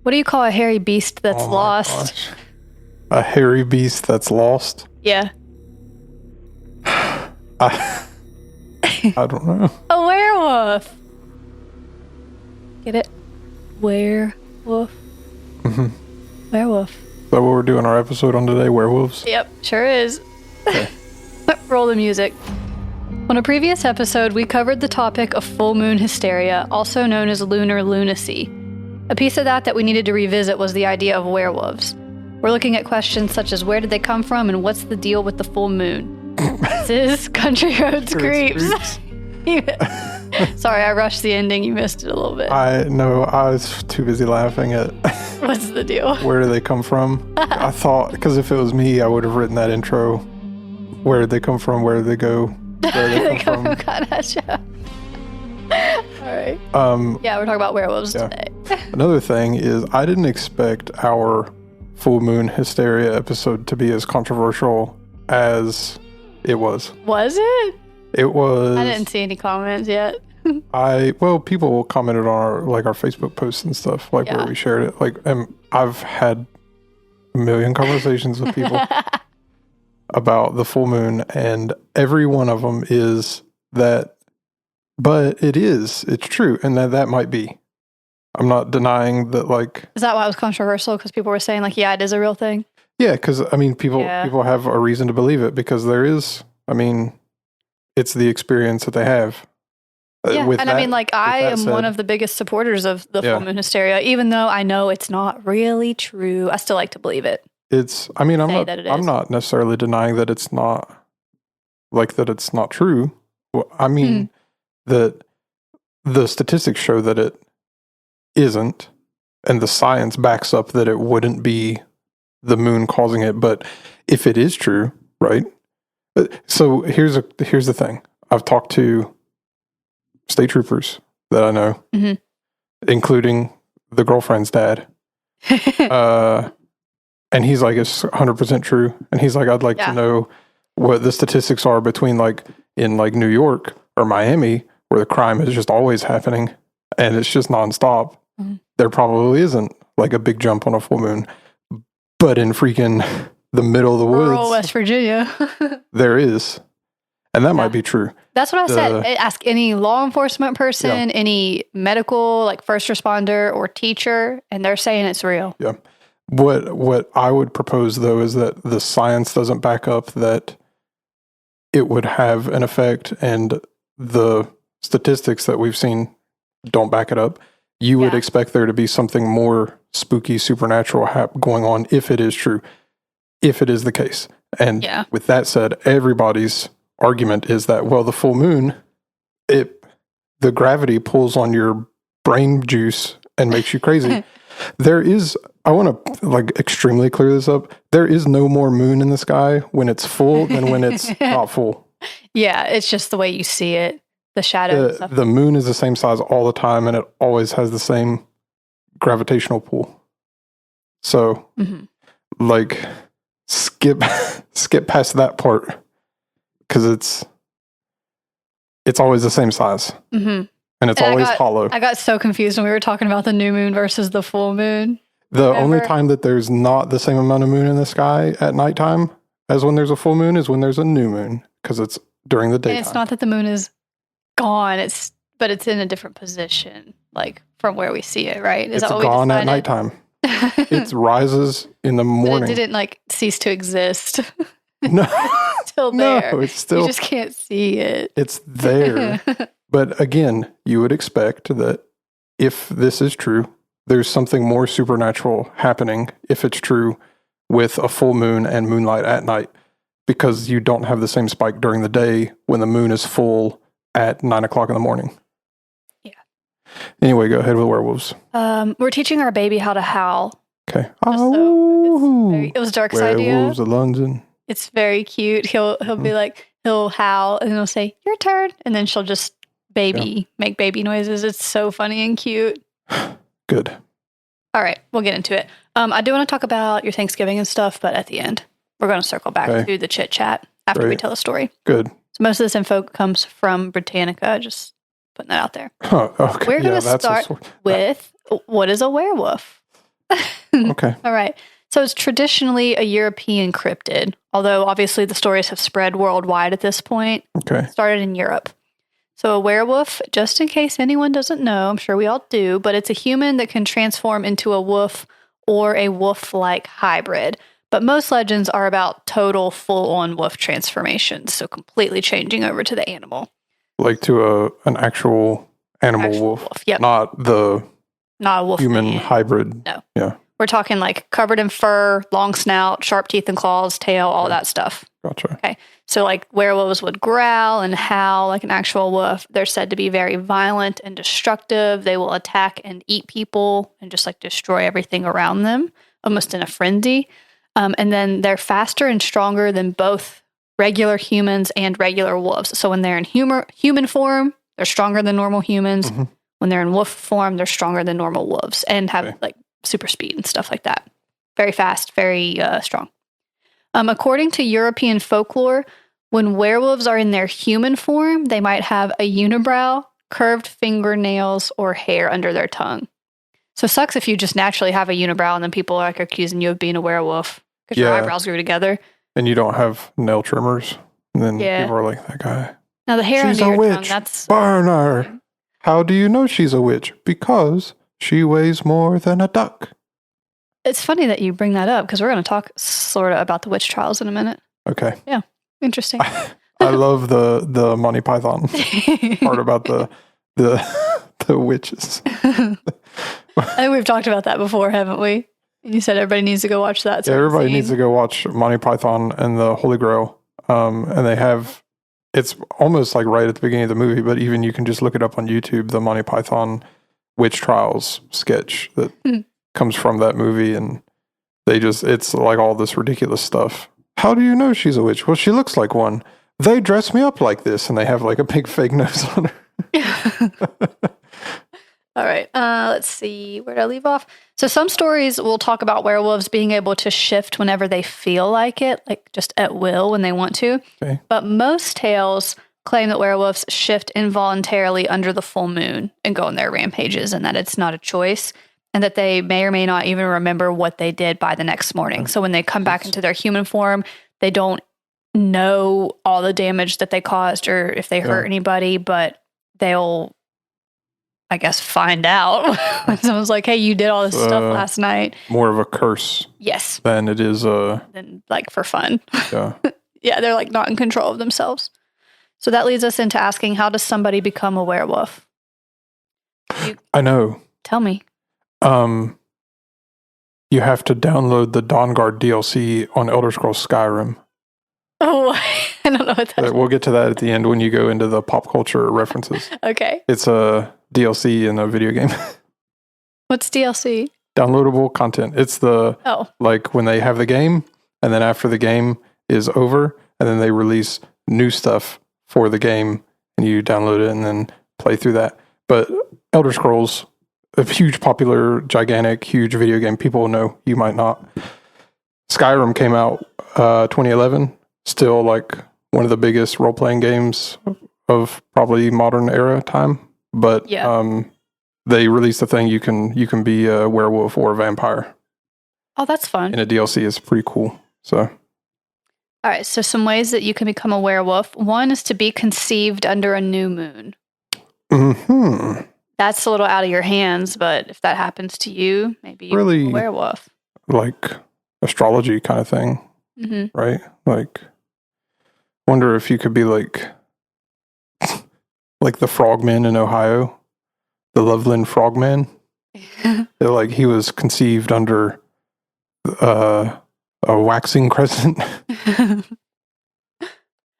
What do you call a hairy beast that's Oh my lost? gosh. A hairy beast that's lost? Yeah. I don't know. A werewolf. Get it? Werewolf. Werewolf. Is that what we're doing our episode on today? Werewolves? Yep, sure is. Okay. Roll the music. On a previous episode, we covered the topic of full moon hysteria, also known as lunar lunacy. A piece of that we needed to revisit was the idea of werewolves. We're looking at questions such as where did they come from and what's the deal with the full moon? This is Country Roads Creeps. Sorry, I rushed the ending. You missed it a little bit. I was too busy laughing at What's the deal? where do they come from. I thought, because if it was me, I would have written that intro. Where did they come from? Where did they go? Where did they come from? Gotcha. All right. Yeah, we're talking about werewolves today. Another thing is I didn't expect our full moon hysteria episode to be as controversial as it was. Was it? It was. I didn't see any comments yet. People commented on our Facebook posts and stuff, where we shared it. I've had a million conversations with people about the full moon, and every one of them is that, but it's true, and that might be. I'm not denying that, Is that why it was controversial? Because people were saying, it is a real thing? Yeah, because, people have a reason to believe it, because there is, it's the experience that they have. Yeah, I am one of the biggest supporters of the full moon hysteria, even though I know it's not really true. I still like to believe it. I'm not necessarily denying that it's not, that it's not true. That the statistics show that it isn't, and the science backs up that it wouldn't be the moon causing it. But if it is true, right? So here's the thing. I've talked to state troopers that I know, including the girlfriend's dad. And he's like, it's 100% true. And he's like, I'd like to know what the statistics are between in New York or Miami, where the crime is just always happening and it's just nonstop. There probably isn't a big jump on a full moon, but in freaking the middle of the woods, rural West Virginia, there is. And that might be true. That's what I said. Ask any law enforcement person, any medical, first responder or teacher, and they're saying it's real. Yeah. What I would propose, though, is that the science doesn't back up that it would have an effect, and the statistics that we've seen don't back it up. You would expect there to be something more spooky, supernatural going on if it is true, if it is the case. And with that said, everybody's argument is that, the full moon, the gravity pulls on your brain juice and makes you crazy. I want to extremely clear this up. There is no more moon in the sky when it's full than when it's not full. Yeah, it's just the way you see it, the shadow and stuff. The moon is the same size all the time, and it always has the same gravitational pull. So, skip past that part, because it's always the same size. And it's always hollow. I got so confused when we were talking about the new moon versus the full moon. The only time that there's not the same amount of moon in the sky at nighttime as when there's a full moon is when there's a new moon, because it's during the daytime. And it's not that the moon is gone, but it's in a different position, from where we see it, right? It's gone at nighttime. It rises in the morning. But it didn't cease to exist. No. It's still there. No, it's still. You just can't see it. It's there. But again, you would expect that if this is true, there's something more supernatural happening if it's true with a full moon and moonlight at night, because you don't have the same spike during the day when the moon is full at 9 o'clock in the morning. Yeah. Anyway, go ahead with werewolves. We're teaching our baby how to howl. Okay. It was Dark's idea. Werewolves of London. It's very cute. He'll be he'll howl and he'll say, "Your turn," and then she'll just make baby noises. It's so funny and cute. Good. All right, we'll get into it. I do want to talk about your Thanksgiving and stuff, but at the end, we're going to circle back to the chit chat after we tell the story. Good. So most of this info comes from Britannica. Just putting that out there. Okay. We're going to start with what is a werewolf? Okay. All right. So it's traditionally a European cryptid, although obviously the stories have spread worldwide at this point. Okay. It started in Europe. So a werewolf, just in case anyone doesn't know, I'm sure we all do, but it's a human that can transform into a wolf or a wolf-like hybrid. But most legends are about total full-on wolf transformations, so completely changing over to the animal. Like to an actual animal wolf. Yep. Not a wolf human man. hybrid. No. Yeah. We're talking like covered in fur, long snout, sharp teeth and claws, tail, all that stuff. Gotcha. Okay. So like werewolves would growl and howl like an actual wolf. They're said to be very violent and destructive. They will attack and eat people and just like destroy everything around them, almost in a frenzy. And then they're faster and stronger than both regular humans and regular wolves. So when they're in human form, they're stronger than normal humans. Mm-hmm. When they're in wolf form, they're stronger than normal wolves and have like super speed and stuff like that. Very fast, very strong. According to European folklore, when werewolves are in their human form, they might have a unibrow, curved fingernails, or hair under their tongue. So it sucks if you just naturally have a unibrow and then people are like accusing you of being a werewolf because your eyebrows grew together. And you don't have nail trimmers. And then people are like, that guy. Now the hair She's under a your witch. tongue, that's... Burn her. How do you know she's a witch? Because she weighs more than a duck. It's funny that you bring that up because we're going to talk sort of about the witch trials in a minute. Okay. Yeah. Interesting. I love the Monty Python part about the witches. I think we've talked about that before, haven't we? You said everybody needs to go watch that. Yeah, everybody needs to go watch Monty Python and the Holy Grail. And they have, it's almost like right at the beginning of the movie, but even you can just look it up on YouTube, the Monty Python witch trials sketch that comes from that movie. And it's like all this ridiculous stuff. How do you know she's a witch? Well, she looks like one. They dress me up like this, and they have like a big fake nose on her. All right. Let's see. Where did I leave off? So some stories will talk about werewolves being able to shift whenever they feel like it, like just at will when they want to. Okay. But most tales claim that werewolves shift involuntarily under the full moon and go on their rampages, and that it's not a choice, and that they may or may not even remember what they did by the next morning. So when they come back into their human form, they don't know all the damage that they caused or if they hurt anybody, but they'll, I guess, find out when someone's like, hey, you did all this stuff last night. More of a curse. Yes. Than it is than like for fun. Yeah. Yeah, they're like not in control of themselves. So that leads us into asking, how does somebody become a werewolf? I know. Tell me. You have to download the Dawnguard DLC on Elder Scrolls Skyrim. Oh, I don't know what that is. We'll get to that at the end when you go into the pop culture references. Okay. It's a DLC in a video game. What's DLC? Downloadable content. It's like when they have the game, and then after the game is over, and then they release new stuff for the game, and you download it and then play through that. But Elder Scrolls, a huge, popular, gigantic, huge video game. People know, you might not. Skyrim came out 2011. Still like one of the biggest role-playing games of probably modern era time. But they released a thing you can be a werewolf or a vampire. Oh, that's fun. In a DLC is pretty cool. So, all right. So some ways that you can become a werewolf. One is to be conceived under a new moon. Mm-hmm. That's a little out of your hands, but if that happens to you, maybe you're a werewolf. Like astrology kind of thing, right? Like, wonder if you could be like the frogmen in Ohio, the Loveland frogman. They're like, he was conceived under a waxing crescent.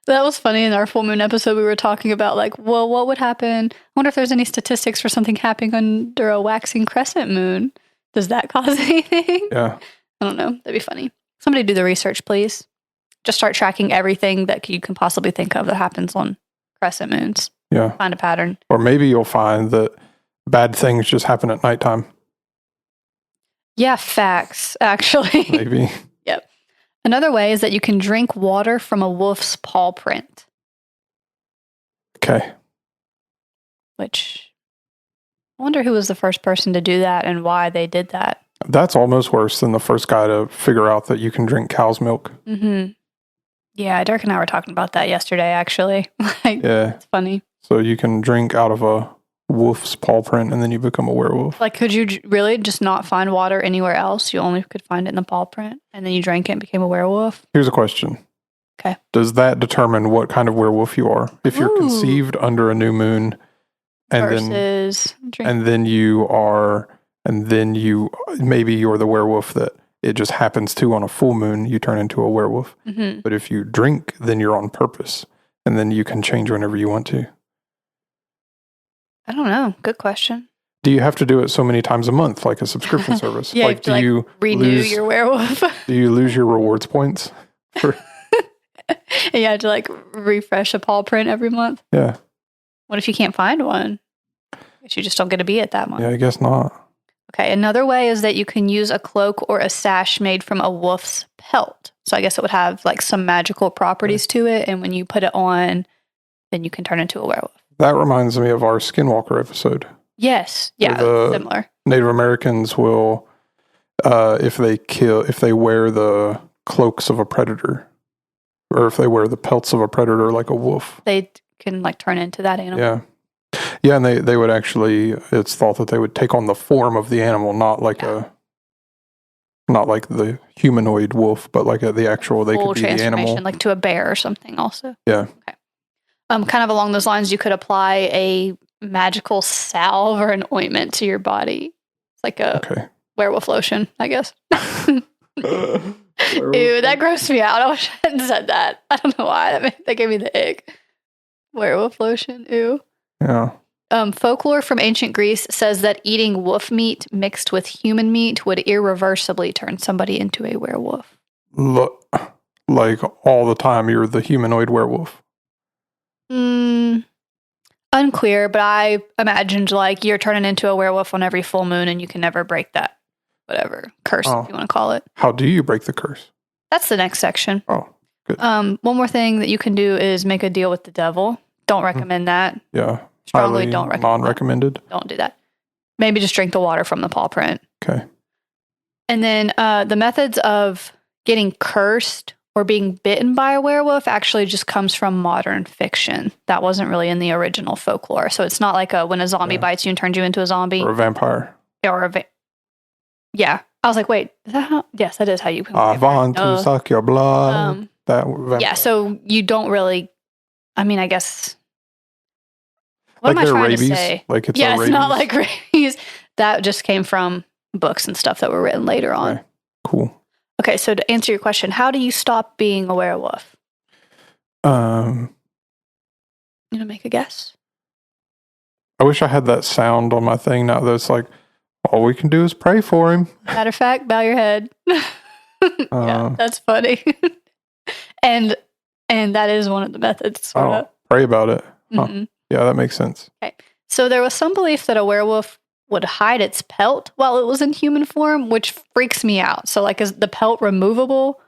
That was funny. In our full moon episode, we were talking about like, well, what would happen? I wonder if there's any statistics for something happening under a waxing crescent moon. Does that cause anything? Yeah. I don't know. That'd be funny. Somebody do the research, please. Just start tracking everything that you can possibly think of that happens on crescent moons. Yeah. Find a pattern. Or maybe you'll find that bad things just happen at nighttime. Yeah, facts, actually. Maybe. Yep. Another way is that you can drink water from a wolf's paw print. Okay. Which, I wonder who was the first person to do that and why they did that. That's almost worse than the first guy to figure out that you can drink cow's milk. Mm-hmm. Yeah, Derek and I were talking about that yesterday, actually. Yeah. It's funny. So you can drink out of a wolf's paw print and then you become a werewolf. Like, could you really just not find water anywhere else? You only could find it in the paw print, and then you drank it and became a werewolf? Here's a question. Okay. Does that determine what kind of werewolf you are? If you're conceived under a new moon and then maybe you're the werewolf that it just happens to on a full moon, you turn into a werewolf. Mm-hmm. But if you drink, then you're on purpose. And then you can change whenever you want to. I don't know. Good question. Do you have to do it so many times a month, like a subscription service? Yeah, like, you renew your werewolf? Do you lose your rewards points? You have to like refresh a paw print every month? Yeah. What if you can't find one? I guess you just don't get to be it that month. Yeah, I guess not. Okay, another way is that you can use a cloak or a sash made from a wolf's pelt. So I guess it would have like some magical properties to it, and when you put it on, then you can turn into a werewolf. That reminds me of our Skinwalker episode. Yes. Yeah, similar. Native Americans will, if they wear the cloaks of a predator, or if they wear the pelts of a predator like a wolf, they can like turn into that animal. Yeah. Yeah, and they would actually, it's thought that they would take on the form of the animal, not like the humanoid wolf, but like the actual, they could be the animal. Like to a bear or something also. Yeah. Okay. Kind of along those lines, you could apply a magical salve or an ointment to your body. It's like a werewolf lotion, I guess. Ew, that grossed me out. I wish I hadn't said that. I don't know why. That gave me the ick. Werewolf lotion, ew. Yeah. Folklore from ancient Greece says that eating wolf meat mixed with human meat would irreversibly turn somebody into a werewolf. Look, like all the time, you're the humanoid werewolf. Unclear, but I imagined like you're turning into a werewolf on every full moon and you can never break that, whatever, curse, if you want to call it. How do you break the curse? That's the next section. Oh, good. One more thing that you can do is make a deal with the devil. Don't recommend that. Yeah. Strongly don't recommend non-recommended. That. Don't do that. Maybe just drink the water from the paw print. Okay. And then the methods of getting cursed or being bitten by a werewolf actually just comes from modern fiction. That wasn't really in the original folklore. So it's not like when a zombie bites you and turns you into a zombie. Or a vampire. Yeah. I was like, wait, is that how? Yes, that is how you can. I want to suck your blood. Yeah, so you don't really, I mean, I guess. What like am I trying rabies? To say? Like it's it's not like rabies. That just came from books and stuff that were written later on. Okay. Cool. Okay, so to answer your question, how do you stop being a werewolf? You gonna make a guess? I wish I had that sound on my thing now that it's like, all we can do is pray for him. Matter of fact, bow your head. Yeah, that's funny. and that is one of the methods. Pray about it. Mm-hmm. Huh. Yeah, that makes sense. Okay. So there was some belief that a werewolf would hide its pelt while it was in human form, which freaks me out. So like, is the pelt removable?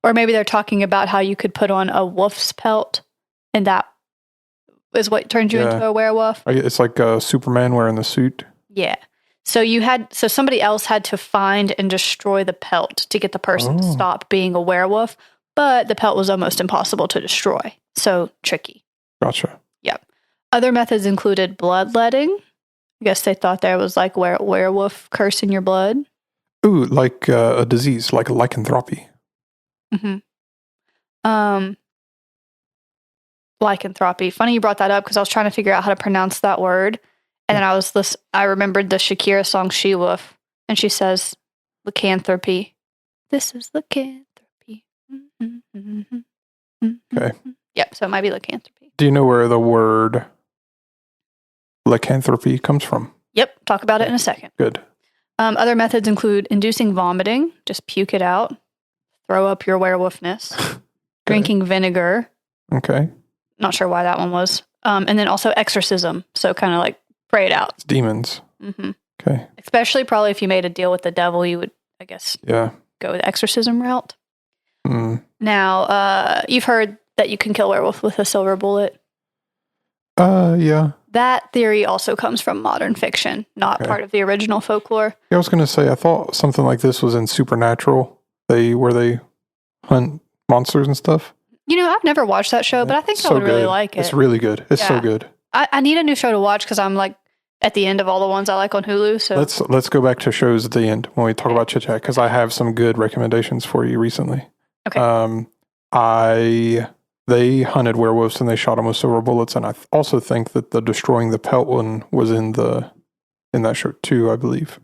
Or maybe they're talking about how you could put on a wolf's pelt and that is what turns you into a werewolf. It's like Superman wearing the suit. Yeah. So somebody else had to find and destroy the pelt to get the person to stop being a werewolf, but the pelt was almost impossible to destroy. So tricky. Gotcha. Yep. Other methods included bloodletting. I guess they thought there was like werewolf curse in your blood. Ooh, like a disease, like a lycanthropy. Mm-hmm. Lycanthropy. Funny you brought that up because I was trying to figure out how to pronounce that word. And then I remembered the Shakira song She Wolf. And she says, lycanthropy. This is lycanthropy. Okay. Yep, so it might be lycanthropy. Do you know where the word lycanthropy comes from? Yep, talk about it in a second. Good. Other methods include inducing vomiting, just puke it out, throw up your werewolfness, drinking vinegar. Okay. Not sure why that one was. And then also exorcism, so kind of like pray it out. It's demons. Mm-hmm. Okay. Especially probably if you made a deal with the devil, you would, I guess, go the exorcism route. Mm. Now, you've heard that you can kill werewolf with a silver bullet. Yeah. that theory also comes from modern fiction, not part of the original folklore. Yeah, I was going to say, I thought something like this was in Supernatural, where they hunt monsters and stuff. I've never watched that show, but I think I would really like it. It's really good. It's so good. I need a new show to watch because I'm like at the end of all the ones I like on Hulu. So let's go back to shows at the end when we talk about Chit Chat, because I have some good recommendations for you recently. Okay. They hunted werewolves and they shot them with silver bullets, and I also think that the destroying the pelt one was in that show too, I believe.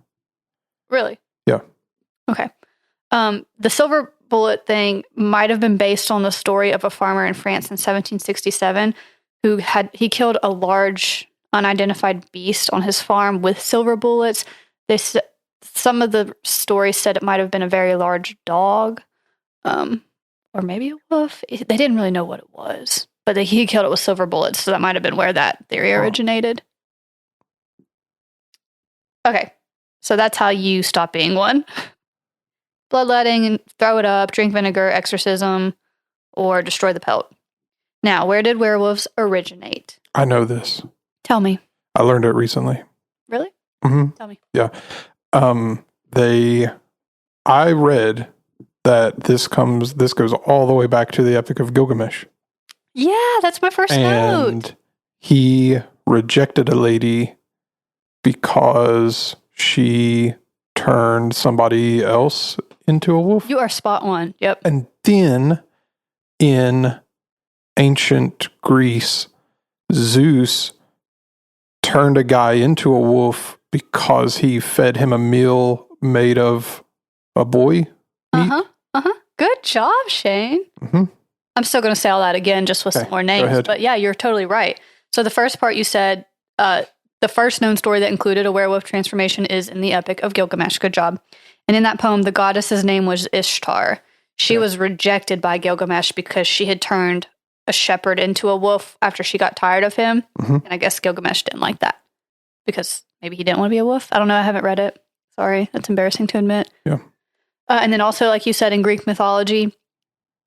Really? Yeah. Okay. The silver bullet thing might have been based on the story of a farmer in France in 1767 who killed a large unidentified beast on his farm with silver bullets. Some of the stories said it might have been a very large dog, or maybe a wolf. They didn't really know what it was, but he killed it with silver bullets, so that might have been where that theory originated. Okay, so that's how you stop being one. Bloodletting, and throw it up, drink vinegar, exorcism, or destroy the pelt. Now, where did werewolves originate? I know this. Tell me. I learned it recently. Really? Mm-hmm. Tell me. Yeah. I read that this goes all the way back to the Epic of Gilgamesh. Yeah, that's my first note. And he rejected a lady because she turned somebody else into a wolf. You are spot on. Yep. And then in ancient Greece, Zeus turned a guy into a wolf because he fed him a meal made of a boy meat. Good job, Shane. Mm-hmm. I'm still going to say all that again just with some more names. But yeah, you're totally right. So the first part you said, the first known story that included a werewolf transformation is in the Epic of Gilgamesh. Good job. And in that poem, the goddess's name was Ishtar. She was rejected by Gilgamesh because she had turned a shepherd into a wolf after she got tired of him. Mm-hmm. And I guess Gilgamesh didn't like that because maybe he didn't want to be a wolf. I don't know. I haven't read it. Sorry. That's embarrassing to admit. Yeah. And then also, like you said, in Greek mythology,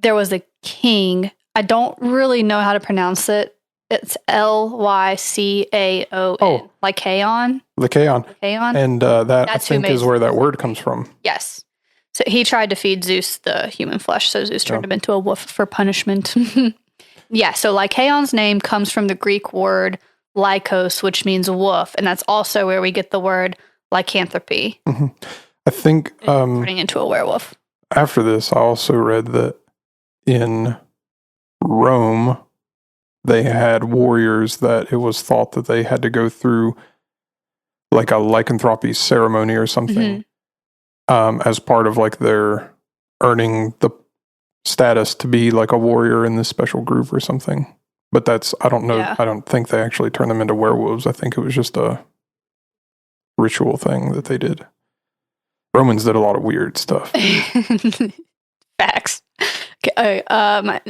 there was a king. I don't really know how to pronounce it. It's Lycaon. Oh. Lycaon. Lycaon. And that, I think, is where that word comes from. Yes. So he tried to feed Zeus the human flesh, so Zeus turned him into a wolf for punishment. Yeah, so Lycaon's name comes from the Greek word lykos, which means wolf, and that's also where we get the word lycanthropy. Mm-hmm. I think turning into a werewolf. After this, I also read that in Rome, they had warriors that it was thought that they had to go through like a lycanthropy ceremony or something as part of like their earning the status to be like a warrior in this special group or something. But I don't know. Yeah. I don't think they actually turned them into werewolves. I think it was just a ritual thing that they did. Romans did a lot of weird stuff. Facts. Okay,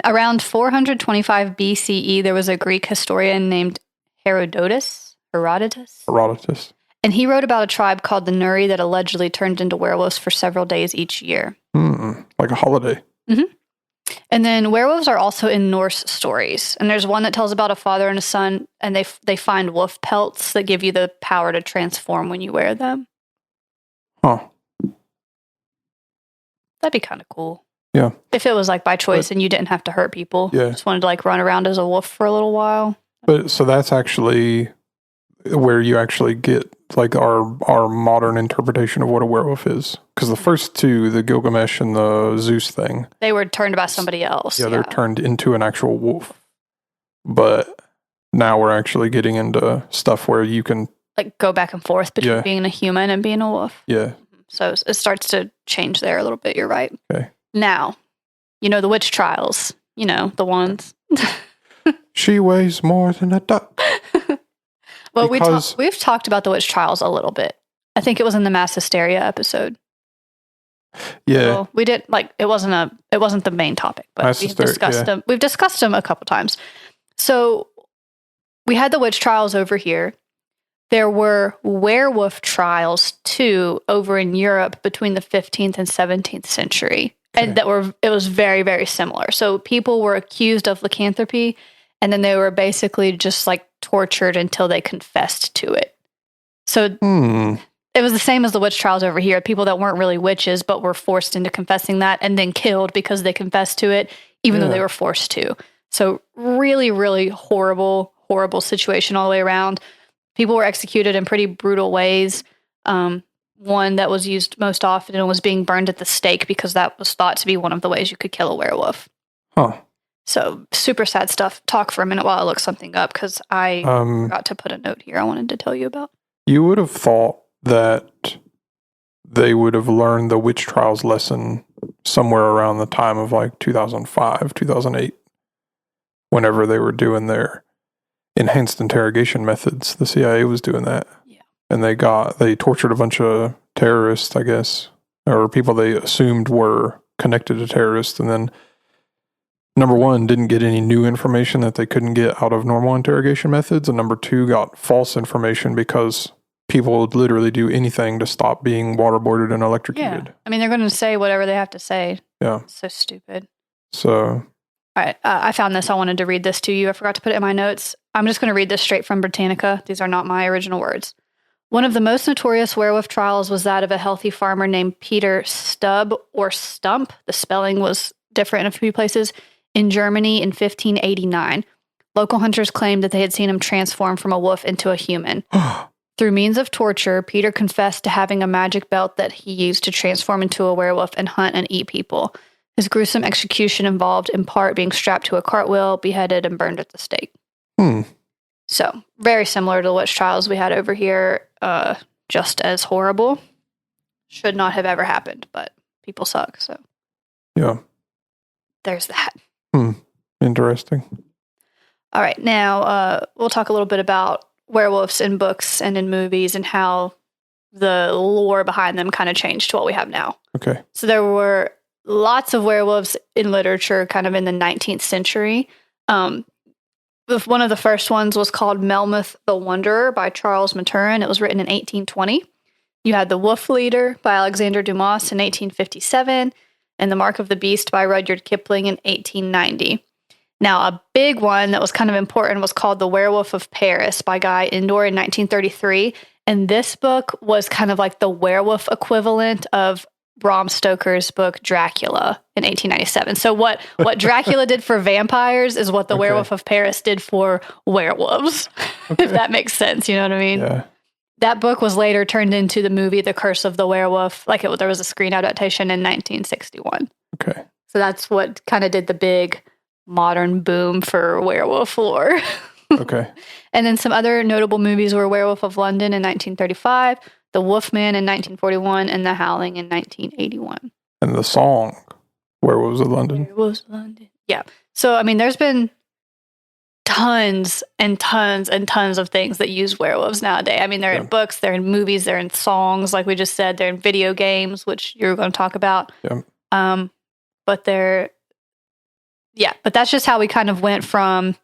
around 425 BCE, there was a Greek historian named Herodotus. And he wrote about a tribe called the Nuri that allegedly turned into werewolves for several days each year. Like a holiday. Mm-hmm. And then werewolves are also in Norse stories. And there's one that tells about a father and a son, and they find wolf pelts that give you the power to transform when you wear them. Huh. That'd be kind of cool. Yeah. If it was like by choice and you didn't have to hurt people. Yeah. Just wanted to like run around as a wolf for a little while. But so that's actually where you actually get like our modern interpretation of what a werewolf is. Because the first two, the Gilgamesh and the Zeus thing, they were turned by somebody else. Yeah, they're turned into an actual wolf. But now we're actually getting into stuff where you can like go back and forth between being a human and being a wolf. Yeah. So it starts to change there a little bit. You're right. Okay. Now, the witch trials, the ones. She weighs more than a duck. Well, we've talked about the witch trials a little bit. I think it was in the mass hysteria episode. Yeah. So we did it wasn't the main topic, but we've discussed them. We've discussed them a couple times. So we had the witch trials over here. There were werewolf trials too over in Europe between the 15th and 17th century. Okay. And it was very, very similar. So people were accused of lycanthropy, and then they were basically just like tortured until they confessed to it. So it was the same as the witch trials over here. People that weren't really witches but were forced into confessing that and then killed because they confessed to it, even though they were forced to. So really, really horrible situation all the way around. People were executed in pretty brutal ways. One that was used most often was being burned at the stake because that was thought to be one of the ways you could kill a werewolf. Huh. So super sad stuff. Talk for a minute while I look something up because I forgot to put a note here I wanted to tell you about. You would have thought that they would have learned the witch trials lesson somewhere around the time of like 2005, 2008, whenever they were doing their enhanced interrogation methods. The CIA was doing that. Yeah. And they tortured a bunch of terrorists, I guess, or people they assumed were connected to terrorists. And then, number one, didn't get any new information that they couldn't get out of normal interrogation methods. And number two, got false information because people would literally do anything to stop being waterboarded and electrocuted. Yeah. I mean, they're going to say whatever they have to say. Yeah. It's so stupid. So... All right, I found this. I wanted to read this to you. I forgot to put it in my notes. I'm just going to read this straight from Britannica. These are not my original words. One of the most notorious werewolf trials was that of a healthy farmer named Peter Stubb or Stump. The spelling was different in a few places. In Germany in 1589. Local hunters claimed that they had seen him transform from a wolf into a human. Through means of torture, Peter confessed to having a magic belt that he used to transform into a werewolf and hunt and eat people. His gruesome execution involved, in part, being strapped to a cartwheel, beheaded, and burned at the stake. So, very similar to the witch trials we had over here, just as horrible. Should not have ever happened, but people suck, so. Yeah. There's that. Interesting. All right, now we'll talk a little bit about werewolves in books and in movies and how the lore behind them kind of changed to what we have now. Okay. So there were lots of werewolves in literature kind of in the 19th century. One of the first ones was called Melmoth the Wanderer by Charles Maturin. It was written in 1820. You had The Wolf Leader by Alexander Dumas in 1857 and The Mark of the Beast by Rudyard Kipling in 1890. Now, a big one that was kind of important was called The Werewolf of Paris by Guy Endore in 1933. And this book was kind of like the werewolf equivalent of Bram Stoker's book Dracula in 1897. So what Dracula did for vampires is what the Werewolf of Paris did for werewolves, if that makes sense. You know what I mean? Yeah. That book was later turned into the movie The Curse of the Werewolf. There was a screen adaptation in 1961. Okay. So that's what kind of did the big modern boom for werewolf lore. Okay. And then some other notable movies were Werewolf of London in 1935, The Wolfman in 1941, and The Howling in 1981. And the song, Werewolves of London. Werewolves of London. Yeah. So, I mean, there's been tons and tons and tons of things that use werewolves nowadays. I mean, they're in books, they're in movies, they're in songs, like we just said, they're in video games, which you're going to talk about. Yeah. But that's just how we kind of went from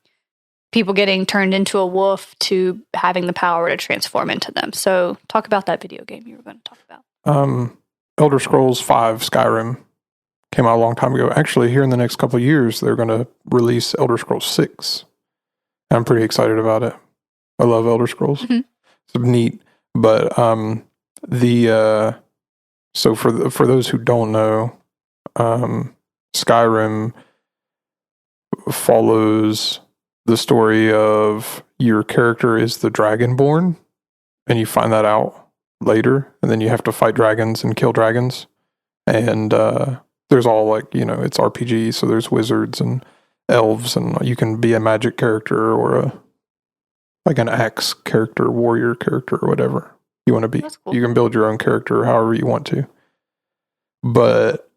people getting turned into a wolf to having the power to transform into them. So talk about that video game you were going to talk about. Elder Scrolls V Skyrim came out a long time ago. Actually, here in the next couple of years, they're going to release Elder Scrolls 6. I'm pretty excited about it. I love Elder Scrolls. Mm-hmm. It's neat. But so for those who don't know, Skyrim follows the story of your character is the Dragonborn, and you find that out later, and then you have to fight dragons and kill dragons. And there's all it's RPG, so there's wizards and elves, and you can be a magic character or an axe character, warrior character, or whatever you want to be. That's cool. You can build your own character however you want to. But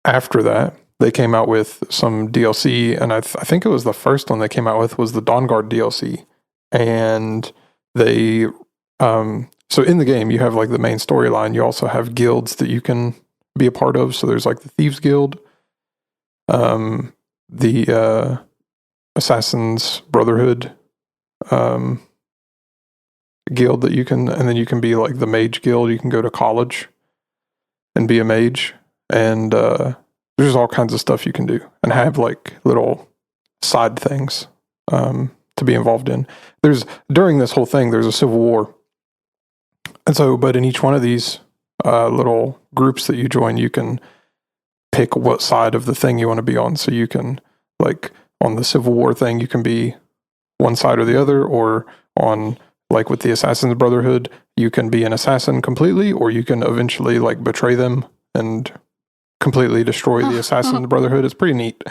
after that, they came out with some DLC, and I think it was the first one they came out with was the Dawnguard DLC. And they, so in the game, you have the main storyline. You also have guilds that you can be a part of. So there's the Thieves Guild, the Assassin's Brotherhood guild that you can, and then you can be the Mage Guild. You can go to college and be a mage, and there's all kinds of stuff you can do and have little side things. to be involved in. During this whole thing, there's a civil war. And so, but in each one of these little groups that you join, you can pick what side of the thing you want to be on. So you can, like, on the Civil War thing, you can be one side or the other, or on, like, with the Assassin's Brotherhood, you can be an assassin completely, or you can eventually, like, betray them and completely destroy the Assassin's Brotherhood. It's pretty neat.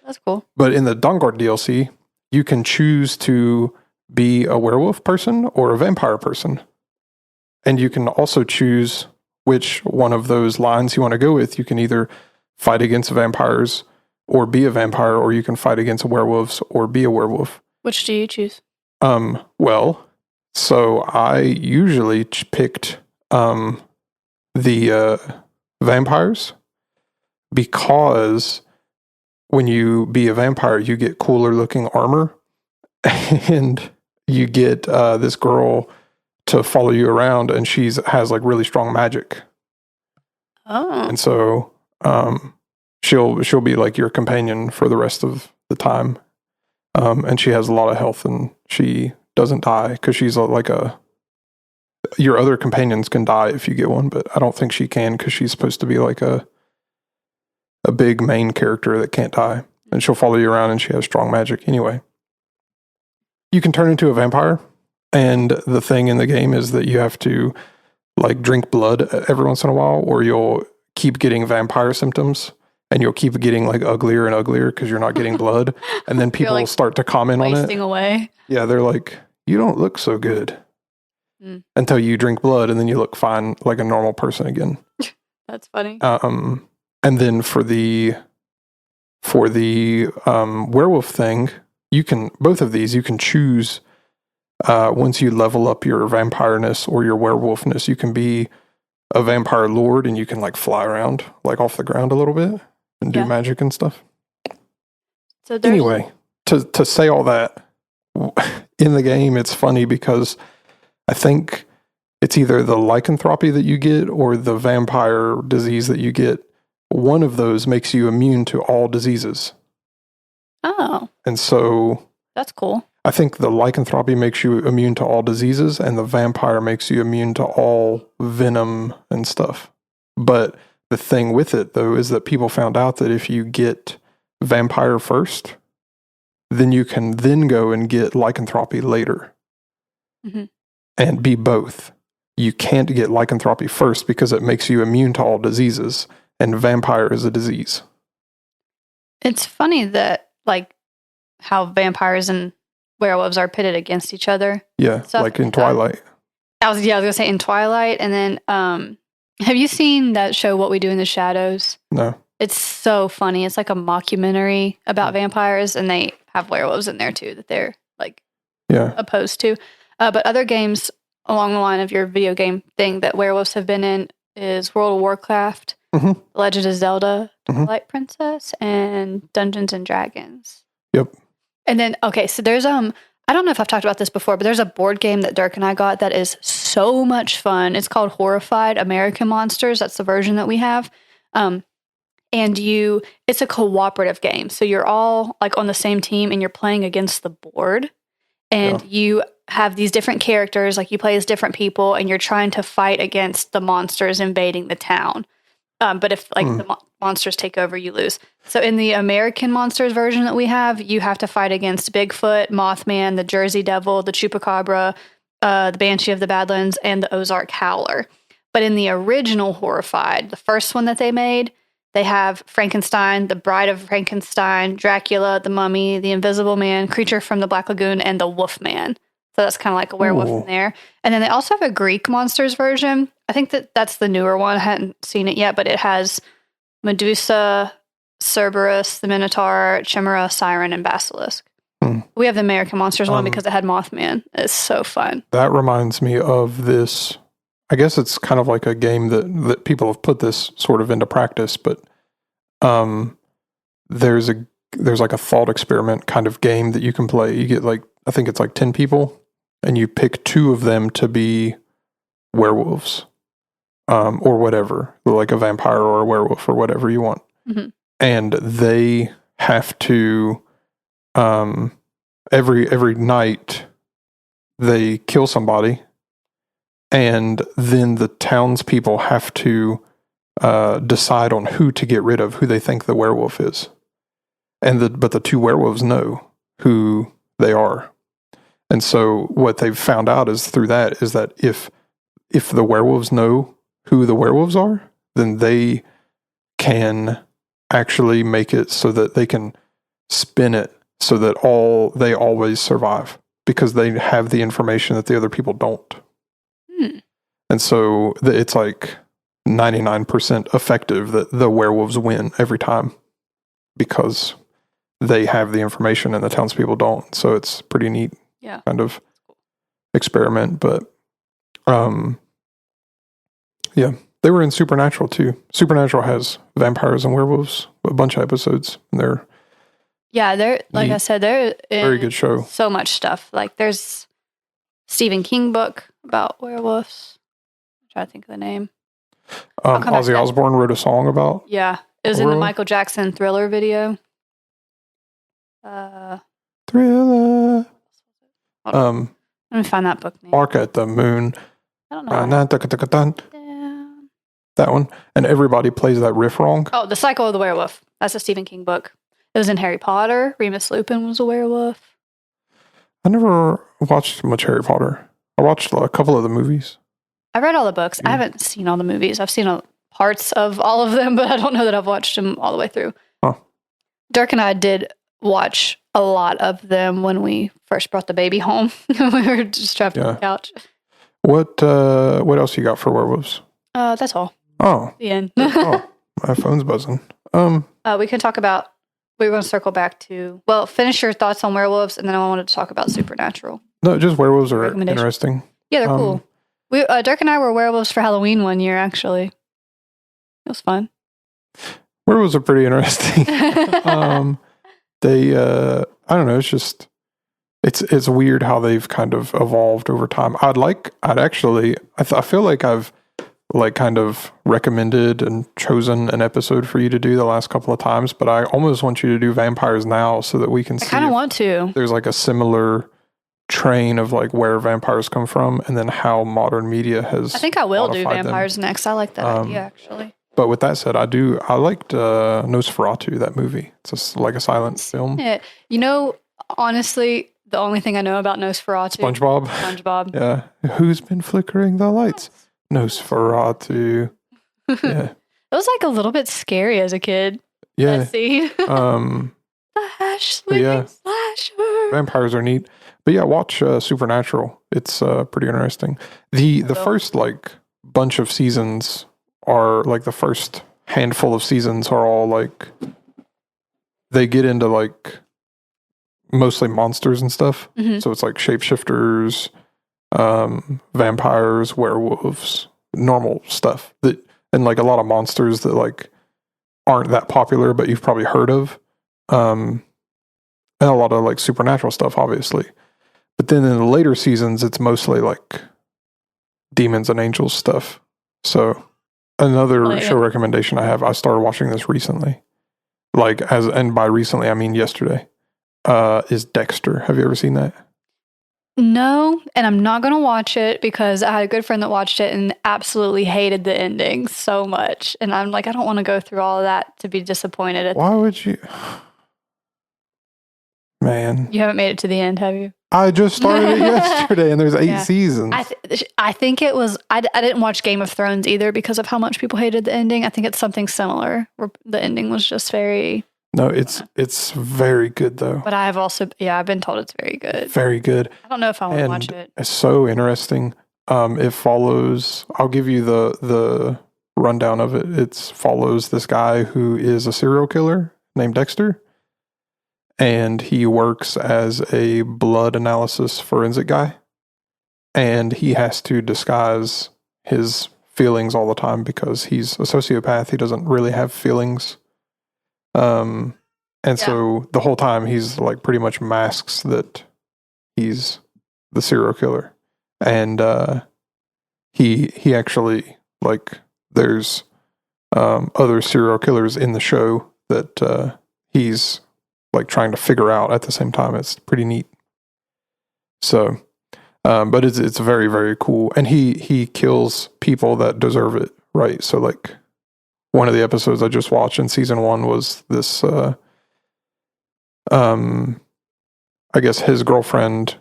That's cool. But in the Dawnguard DLC, you can choose to be a werewolf person or a vampire person. And you can also choose which one of those lines you want to go with. You can either fight against vampires or be a vampire, or you can fight against werewolves or be a werewolf. Which do you choose? Well, so I usually picked the vampires, because when you be a vampire, you get cooler looking armor, and you get this girl to follow you around, and has like really strong magic. Oh. And so she'll be like your companion for the rest of the time. And she has a lot of health, and she doesn't die because she's your other companions can die if you get one, but I don't think she can, because she's supposed to be like a big main character that can't die. And she'll follow you around, and she has strong magic. Anyway, you can turn into a vampire. And the thing in the game is that you have to, like, drink blood every once in a while, or you'll keep getting vampire symptoms, and you'll keep getting like uglier and uglier because you're not getting blood. And then people will start to comment on it. Wasting away. Yeah, they're like, you don't look so good. Until you drink blood, and then you look fine, like a normal person again. That's funny. And then for the werewolf thing, both of these you can choose. Once you level up your vampireness or your werewolfness, you can be a vampire lord, and you can like fly around like off the ground a little bit and do magic and stuff. So anyway, to say all that, in the game, it's funny because I think it's either the lycanthropy that you get or the vampire disease that you get. One of those makes you immune to all diseases. Oh. And so that's cool. I think the lycanthropy makes you immune to all diseases, and the vampire makes you immune to all venom and stuff. But the thing with it, though, is that people found out that if you get vampire first, then you can then go and get lycanthropy later. Mm-hmm. And be both. You can't get lycanthropy first because it makes you immune to all diseases, and vampire is a disease. It's funny that, like, how vampires and werewolves are pitted against each other. Yeah, like in Twilight. I was gonna say in Twilight, and then have you seen that show What We Do in the Shadows? No. It's so funny. It's like a mockumentary about vampires, and they have werewolves in there too that they're like opposed to. But other games along the line of your video game thing that werewolves have been in is World of Warcraft, Legend of Zelda, Twilight Princess, and Dungeons and Dragons. Yep. And then, okay, so there's, I don't know if I've talked about this before, but there's a board game that Dirk and I got that is so much fun. It's called Horrified American Monsters. That's the version that we have. And it's a cooperative game. So you're all like on the same team and you're playing against the board. And you have these different characters, like you play as different people, and you're trying to fight against the monsters invading the town. But if the monsters take over, you lose. So in the American Monsters version that we have, you have to fight against Bigfoot, Mothman, the Jersey Devil, the Chupacabra, the Banshee of the Badlands, and the Ozark Howler. But in the original Horrified, the first one that they made, they have Frankenstein, the Bride of Frankenstein, Dracula, the Mummy, the Invisible Man, Creature from the Black Lagoon, and the Wolfman. So that's kind of like a werewolf in there. And then they also have a Greek monsters version. I think that's the newer one. I hadn't seen it yet, but it has Medusa, Cerberus, the Minotaur, Chimera, Siren, and Basilisk. We have the American Monsters one because it had Mothman. It's so fun. That reminds me of this. I guess it's kind of like a game that people have put this sort of into practice, but there's like a thought experiment kind of game that you can play. You get like, I think it's like 10 people, and you pick 2 of them to be werewolves, or whatever, like a vampire or a werewolf or whatever you want. And they have to every night they kill somebody, and then the townspeople have to decide on who to get rid of, who they think the werewolf is. But the two werewolves know who they are. And so what they've found out is through that is that if the werewolves know who the werewolves are, then they can actually make it so that they can spin it so that they always survive because they have the information that the other people don't. And so it's like 99% effective that the werewolves win every time because they have the information and the townspeople don't. So it's pretty neat kind of experiment. But yeah, they were in Supernatural too. Supernatural has vampires and werewolves, a bunch of episodes. And they're like I said, they're very good show. So much stuff. Like there's Stephen King book about werewolves. I'm trying to think of the name. Ozzy Osbourne wrote a song about. Yeah, it was in the Michael Jackson Thriller video. Thriller. Let me find that book name. Bark at the Moon. I don't know. That one. And everybody plays that riff wrong. Oh, The Cycle of the Werewolf. That's a Stephen King book. It was in Harry Potter. Remus Lupin was a werewolf. I never watched much Harry Potter. I watched a couple of the movies. I read all the books. I haven't seen all the movies. I've seen parts of all of them, but I don't know that I've watched them all the way through. Huh. Dirk and I did watch a lot of them when we first brought the baby home. We were just trapped on the couch. What else you got for werewolves? That's all. Oh. The end. Oh, my phone's buzzing. We can talk about, we're going to circle back to, finish your thoughts on werewolves, and then I wanted to talk about Supernatural. No, just werewolves are interesting. Yeah, they're cool. Dirk and I were werewolves for Halloween one year, actually. It was fun. Werewolves are pretty interesting. I don't know, it's just, it's weird how they've kind of evolved over time. I feel like I've like kind of recommended and chosen an episode for you to do the last couple of times, but I almost want you to do vampires now so that we can see. I kind of want to. There's like a similar train of like where vampires come from and then how modern media has. I think I will do vampires next. I like that idea actually. But with that said, I liked Nosferatu, that movie. It's just like a silent film. Yeah. You know, honestly, the only thing I know about Nosferatu. SpongeBob. Yeah. Who's been flickering the lights? Nosferatu. Yeah. It was like a little bit scary as a kid. Yeah. That scene. Slasher. Vampires are neat. But yeah, watch Supernatural. It's pretty interesting. The first like bunch of seasons are like the first handful of seasons are all like they get into like mostly monsters and stuff. Mm-hmm. So it's like shapeshifters, vampires, werewolves, normal stuff and like a lot of monsters that like aren't that popular, but you've probably heard of. And a lot of like supernatural stuff, obviously. But then in the later seasons, it's mostly like demons and angels stuff. So another show recommendation I started watching this recently. And by recently, I mean yesterday, is Dexter. Have you ever seen that? No, and I'm not going to watch it because I had a good friend that watched it and absolutely hated the ending so much. And I'm like, I don't want to go through all of that to be disappointed. Why would you? Man. You haven't made it to the end, have you? I just started it yesterday and there's 8 seasons. I think it was, I didn't watch Game of Thrones either because of how much people hated the ending. I think it's something similar where the ending was just very... No, it's very good though. But I have also, I've been told it's very good. Very good. I don't know if I want to watch it. It's so interesting. It follows, I'll give you the rundown of it. It follows this guy who is a serial killer named Dexter. And he works as a blood analysis forensic guy. And he has to disguise his feelings all the time because he's a sociopath. He doesn't really have feelings. So the whole time he's like pretty much masks that he's the serial killer. And he actually like there's other serial killers in the show that he's like trying to figure out at the same time. It's pretty neat. So, but it's very, very cool. And he kills people that deserve it, right? So like one of the episodes I just watched in season 1 was this, I guess his girlfriend,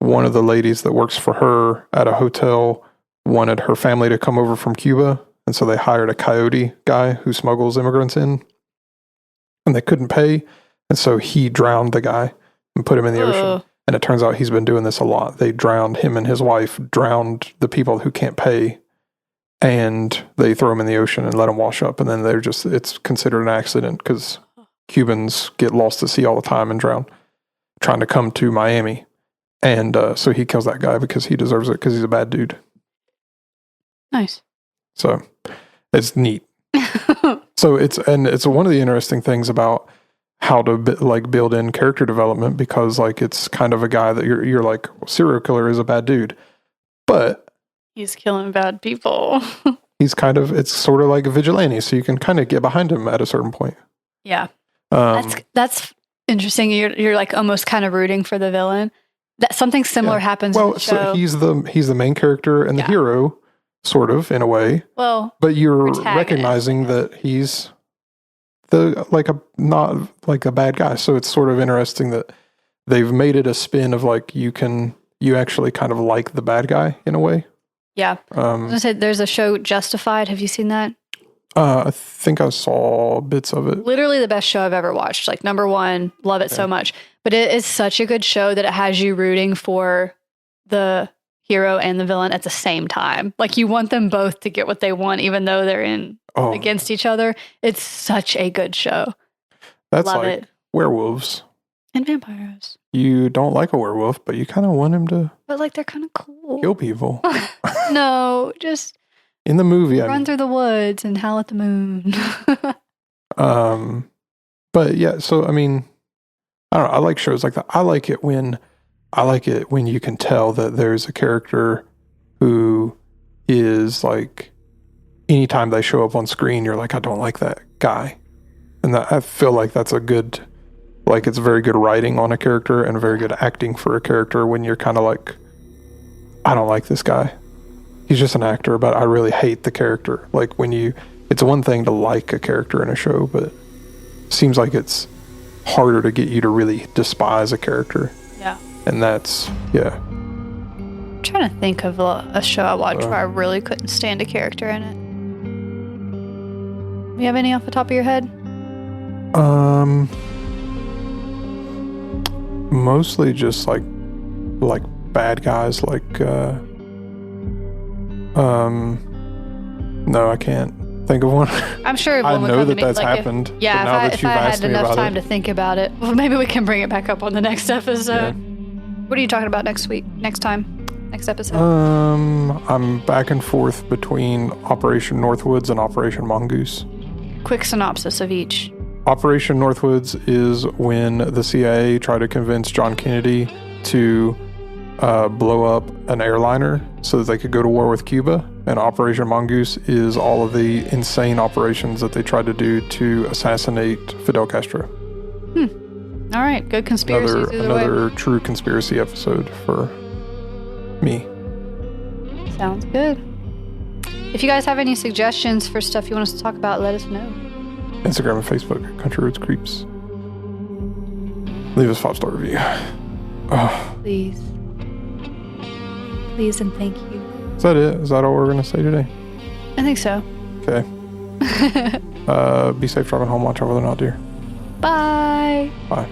one of the ladies that works for her at a hotel, wanted her family to come over from Cuba. And so they hired a coyote guy who smuggles immigrants in. And they couldn't pay. And so he drowned the guy and put him in the ocean. And it turns out he's been doing this a lot. They drowned him and his wife, drowned the people who can't pay. And they throw him in the ocean and let him wash up. And then it's considered an accident because Cubans get lost to sea all the time and drown trying to come to Miami. And so he kills that guy because he deserves it because he's a bad dude. Nice. So it's neat. So it's one of the interesting things about how to build in character development, because like it's kind of a guy that you're like, serial killer is a bad dude, but he's killing bad people. It's sort of like a vigilante, so you can kind of get behind him at a certain point. Yeah. That's interesting. You're like almost kind of rooting for the villain. That something similar happens in the show. So he's the main character and the hero, sort of, in a way. Well, but you're recognizing that he's not like a bad guy. So it's sort of interesting that they've made it a spin of like you actually kind of like the bad guy in a way. Yeah. I was gonna say there's a show, Justified. Have you seen that? I think I saw bits of it. Literally the best show I've ever watched. Like number 1, love it so much. But it is such a good show that it has you rooting for the hero and the villain at the same time. Like you want them both to get what they want, even though they're against each other. It's such a good show. That's love like it. Werewolves. And vampires. You don't like a werewolf, but you kind of want him to. But like they're kind of cool. Kill people. No, just in the movie. Run through the woods and howl at the moon. But yeah, so I mean, I don't know. I like shows like that. I like it when you can tell that there's a character who is like, anytime they show up on screen, you're like, I don't like that guy. And I feel like that's a good, like it's very good writing on a character and very good acting for a character when you're kind of like, I don't like this guy. He's just an actor, but I really hate the character. Like it's one thing to like a character in a show, but it seems like it's harder to get you to really despise a character. Yeah. And that's, yeah. I'm trying to think of a show I watched where I really couldn't stand a character in it. You have any off the top of your head? Mostly just like bad guys, like no, I can't think of one. I'm sure I one would know come that to me. that's like happened. If I had enough time to think about it, well, maybe we can bring it back up on the next episode. Yeah. What are you talking about next episode? I'm back and forth between Operation Northwoods and Operation Mongoose. Quick synopsis of each. Operation Northwoods is when the CIA tried to convince John Kennedy to blow up an airliner so that they could go to war with Cuba. And Operation Mongoose is all of the insane operations that they tried to do to assassinate Fidel Castro. All right, good conspiracies. Another true conspiracy episode for me. Sounds good. If you guys have any suggestions for stuff you want us to talk about, let us know. Instagram and Facebook, Country Roads Creeps. Leave us 5-star review. Oh. Please and thank you. Is that it? Is that all we're going to say today? I think so. Okay. Be safe driving home. Watch over the not deer. Bye. Bye.